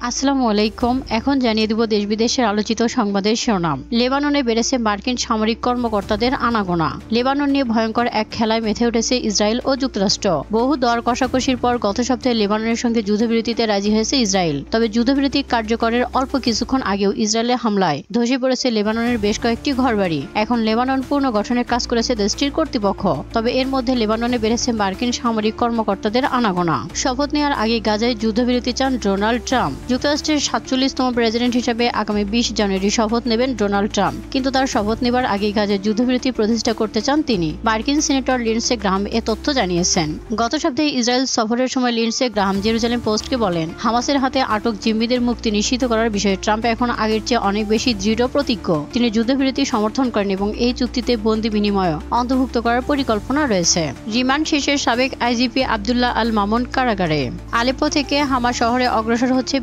আসসালামু আলাইকুম। এখন জানিয়ে দেব দেশ বিদেশের আলোচিত সংবাদের শিরোনাম। লেবাননে বেড়েছে মার্কিন সামরিক কর্মকর্তাদের আনাগোনা। লেবানন নিয়ে ভয়ঙ্কর এক খেলায় মেতে উঠেছে ইসরায়েল ও যুক্তরাষ্ট্র। বহু দর কষাকষির পর গত সপ্তাহে লেবাননের সঙ্গে যুদ্ধবিরতিতে রাজি হয়েছে ইসরায়েল। তবে যুদ্ধবিরতি কার্যকরের অল্প কিছুক্ষণ আগেও ইসরায়েলের হামলায় ধসে পড়েছে লেবাননের বেশ কয়েকটি ঘরবাড়ি। এখন লেবানন পুনর্গঠনের কাজ করেছে দেশটির কর্তৃপক্ষ। তবে এর মধ্যে লেবাননে বেড়েছে মার্কিন সামরিক কর্মকর্তাদের আনাগোনা। শপথ নেওয়ার আগে গাজায় যুদ্ধবিরতি চান ডোনাল্ড ট্রাম্প। যুক্তরাষ্ট্রের 47তম প্রেসিডেন্ট হিসেবে আগামী 20 জানুয়ারি শপথ নেবেন ডোনাল্ড ট্রাম্প। কিন্তু তার শপথ নেবার আগেই গাজায় যুদ্ধবিরতি প্রতিষ্ঠা করতে চান তিনি। মার্কিন সিনেটর লিন্ডসে গ্রাহাম এ তথ্য জানিয়েছেন। গত সপ্তাহে ইসরায়েল সফরের সময় লিন্ডসে গ্রাহাম জেরুজালেম পোস্টকে বলেন, হামাসের হাতে আটক জিম্মিদের মুক্তি নিশ্চিত করার বিষয়ে ট্রাম্প এখন আগের চেয়ে অনেক বেশি দৃঢ় প্রতিজ্ঞ। তিনি যুদ্ধবিরতি সমর্থন করেন এবং এই চুক্তিতে বন্দি বিনিময় অন্তর্ভুক্ত করার পরিকল্পনা রয়েছে। রিমান্ড শেষে সাবেক আইজিপি আবদুল্লাহ আল মামুন কারাগারে। আলেপ্পো থেকে হামা শহরে অগ্রসর হচ্ছে